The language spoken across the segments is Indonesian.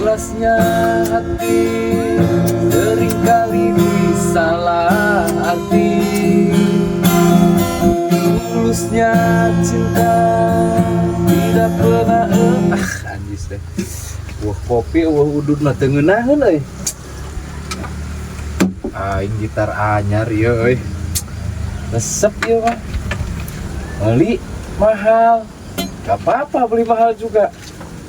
Ikhlasnya hati seringkali disalah arti. Tulusnya cinta tidak pernah anjis deh. Wah kopi, wah udut mah teu ngeunaheun euy. Aing gitar anyar ieu euy. Resep ieu mah. Beli mahal. Gak apa-apa beli mahal juga.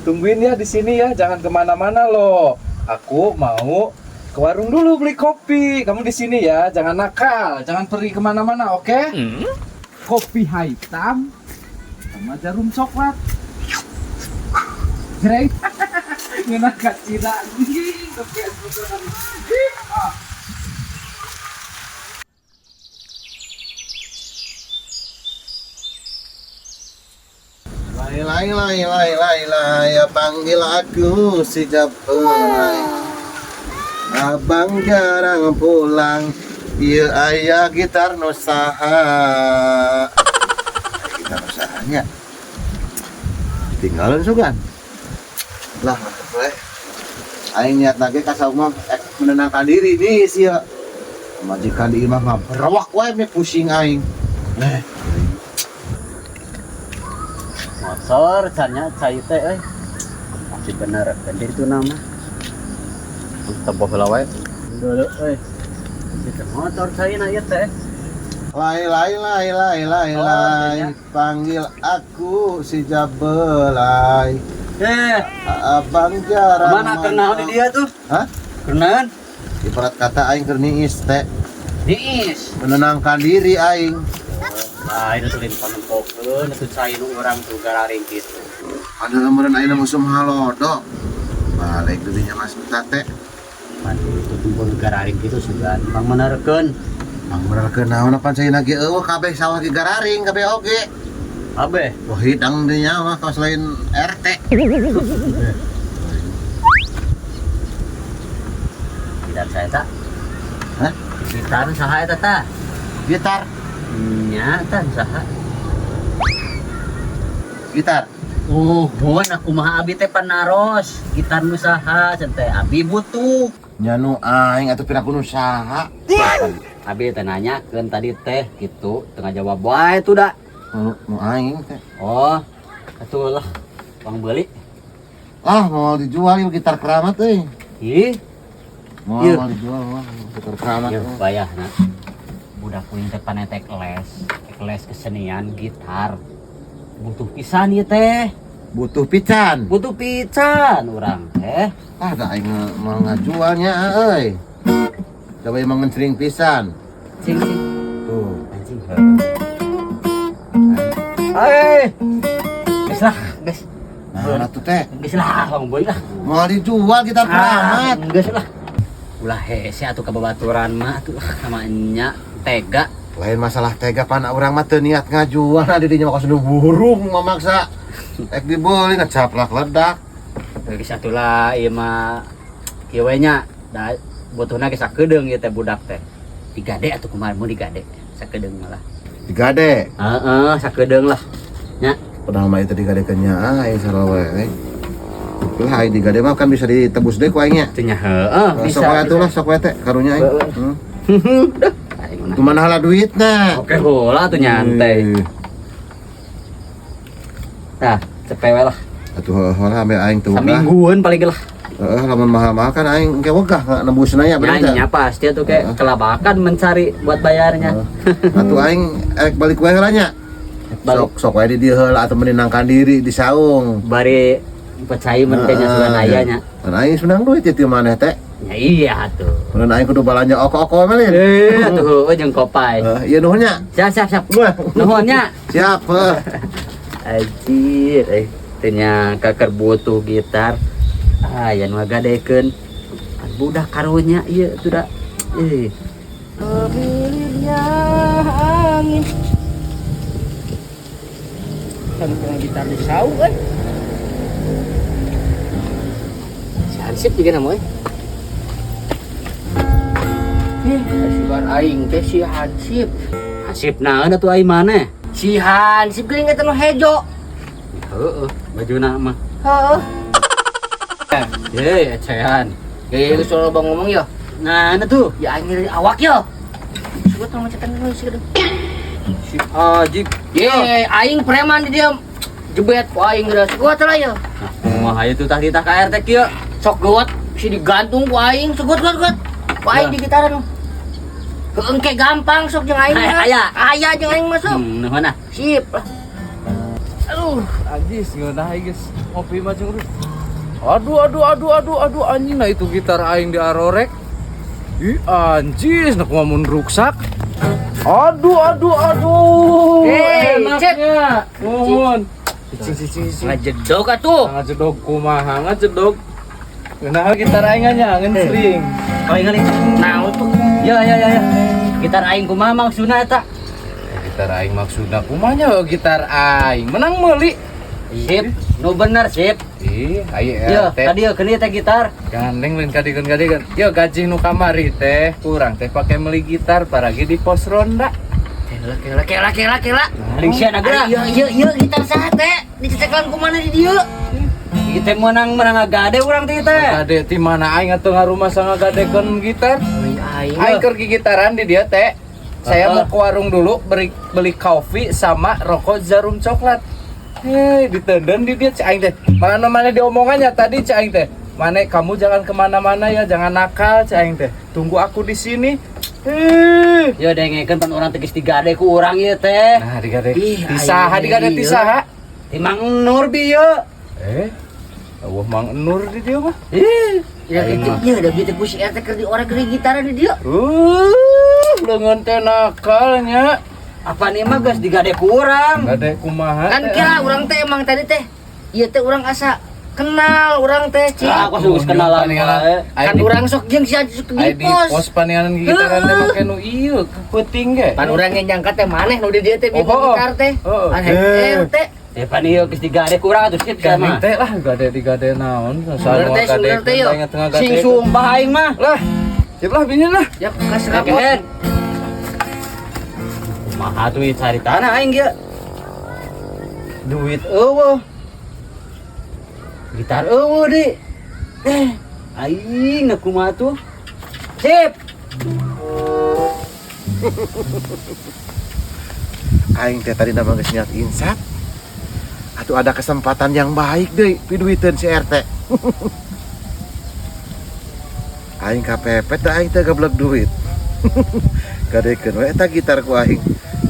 Tungguin ya di sini ya, jangan kemana-mana loh. Aku mau ke warung dulu beli kopi. Kamu di sini ya, jangan nakal, jangan pergi kemana-mana, oke? Kopi hitam sama jarum coklat. Jreng. Ngenakat Cina. Lai, panggil aku si Japelai. Abang jarang pulang, ieu aya gitar nu saha. Gitar nu sahanya tinggalin sugan. Lah, boleh. Aing niat lagi ka saumah menenangkan diri nih sia. Majikan di imah mah berawak wae me pusing aing. Motor caranya cai teh masih bener ganti itu nama tembok heula wae dulu itu motor cai na ieu teh Lai, panggil aku si Jabelai. Abang jarang mana kenal di dia tuh? Hah? Kenalan? Ibarat kata aing keur niis teh, Niis. menenangkan diri aing. Lain tuh lain panempokkeun atuh cai nu urang tuh gararing kitu. Ada lembaran aing musuh halodo. Balik dirinya Mas Tate. Padu itu tuh gararing kitu sugan mang menerkeun. Mang bener kenaon apa cai lagi eueuh kabeh sawah ge gararing kabeh oge. Abe, Wah hidang dinya mah kaos lain RT. gitar saya tak? Hah? Gitar saha eta tah? Gitar. Nya tah saha? Gitar. Mohon aku mah abi teh panaros gitar nu saha cenah teh abi butuh. Nyanu aing atuh pira kudu saha. Abi teh nanyakeun tadi teh gitu tengah jawab wae tuh da. Nu aing teh. Oh, atuh lah bang beli. Ah mau dijual ieu gitar keramat euy. Ih, Mau Ieu. dijual mah gitar keramat. ya bayahna. Budak kuing teh panetek les kesenian gitar. Butuh pisan ieu teh. Butuh pican. Butuh pisan urang teh. Ah da aing mau ngajualnya euy. Coba emang ngecering pisan. Cing Tuh. anjing. Hei. Geus lah, geus. Nah, atuh teh. Geus lah, bang boy lah. Mau dijual gitar keramat. Geus lah. Ulah hese atuh kababaturan mah atuh sama nya tega. Lain masalah tega pana urang mah teu niat ngajual di dinya mah nu burung memaksa. Ek dibeli ngacaplak ledak. Geus atuh ieu mah kieu we nya da butuhna ge sakedeung ieu teh budak teh. Digade atuh kumaha mun digade. Sakedeung malah. Digade. Heeh, sakedeung lah. Nya. Padahal mah itu digadekeunnya aing sarowe. Lah aing digade mah kan bisa ditebus deui ku aing nya. Teu nya heeh bisa. Sok atuh lah sok we teh karunya aing. Dah. Aing mah. Kumaha hala duitna? Oke heula atuh nyantai. Tah, cepewe lah. Atuh heula ambe aing teu. Saminggueun paling lah. Heeh, lamun mahal-mahal kan aing engke wegah nembusna ya bener teh. Nya pasti atuh kayak kelabakan mencari buat bayarnya. Atuh aing erek balik we heula nya. Balik. Sok we di dieu heula atuh menenangkan diri di saung. Bari percaya mentenya sudah ayahnya. Dan aing senang duit itu maneh teh. Ya iya tuh. Mun aing kudu balanja oko-oko melin. Atuh jeung kopai. Ieu nuhunnya. Siap. Nuhunnya. Siap. Anjir, tanya kakar butuh gitar. Aya nu gadekeun. Budak karunya ieu tuh da. Gelirnya angin. Kan gitar di saung Si Hansip juga namanya. Sugan aing teh si Hansip. Hansip naon atuh aing maneh? Si Hansip geuning eta nu hejo. Heeh, bajuna mah. Heeh. Hei, ecehan. Gaya lu soal bang ngomong ya. Nah, itu tuh. Ya akhir awak ya. Suka tong macetan lu sih. Si Ajib. Ye, aing preman di dia. Jebet ku aing geus kuat lah ya. Nah, kumaha itu tah ditah ka RT kieu. Sok gawat si digantung ku aing sugut. Ku aing di gitaran. Keengke gampang sok jeung aing. Aya. Aya jeung aing masuk. Nuhun nah. Sip. Aduh, Anjis ngeunah guys. Ngopi mah jeung urus. Aduh anjing nah itu gitar aing di arorek. Ih anjis nak mun ruksak. Aduh. Hei, enaknya. Nuhun. Cicing. ngajedog atuh. Ngajedog kumaha ngajedog. Nah gitar aing nyangen string. Oh, ingat nih. Naon tuh? Ya. Gitar aing kumaha maksudna eta? Gitar aing maksudna kumanya gitar aing menang meuli. Sip, nu bener sip. Ih, ayo Yo, teh. tadi yo keuni teh gitar. Gandeng lain kadegan. Yo gaji nu kamari teh kurang teh pake meuli gitar paragi di pos ronda. Kela. Aling sia nageura. Iya, gitar saha teh? Dicecekelan ku mana di dieu? Ieu teh menang gade urang teh teh. Gade ti mana aing atuh ngarumah sanga gadekeun gitar. Aing. Aing keur gitaran di dia teh. Saya mau ke warung dulu beli kopi sama rokok jarum coklat. Hei, ditenden di dia Cik Aing teh. Mana diomongannya tadi Cik Aing teh. Mane kamu jangan kemana-mana ya, jangan nakal Cik Aing teh. Tunggu aku di sini. Ya dengekeun pan urang teh geus digade ku urang ieu teh. Nah, digade. Ih, Tisaha aing digade ieu. tisaha. Ti Mang Nur bi ieu. Wah Mang Nur di dia mah. Ya Aing mah. gitu, ada gitu ku si RT keur di orek keur gitaran di dieu. Leungeun teh nakalnya. Apa nih mah geus digade ku urang. Gade kumaha. Kan teh. kira urang teh emang tadi teh. Ieu teh urang asa kenal urang teh, Cik. Ah, aku geus kenalan wae. Kan urang sok jeung si Ajis ke Ai di pos paneanan gitaran teh make nu ieu keuting ge. Pan urang yang nyangka teh maneh nu di dieu teh Oh, bikin oh. gitar teh. Oh, Pan eh. RT. Pan ieu geus digade ku urang atuh sip Gandeng sama. teh lah gade naon. Sumber teh, yuk. Sing sumpah aing mah. Lah. Sip lah bini lah. Ya kas Oke, rapot. Hen. Kumaha duit cari tanah aing ge. Duit eueuh. Gitar eueuh di. Aing kumaha tuh? Sip. Aing teh tadi nama geus niat insap. Atuh ada kesempatan yang baik deh piduiteun si RT. Aing kapepet da aing teh gablek duit. Gadekeun we eta gitar ku aing.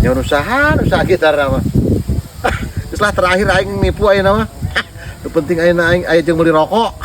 Nyaun usaha gitar mah. Geus lah terakhir aing nipu ayeuna mah. Nu penting ayeuna aing aya jeung meuli rokok.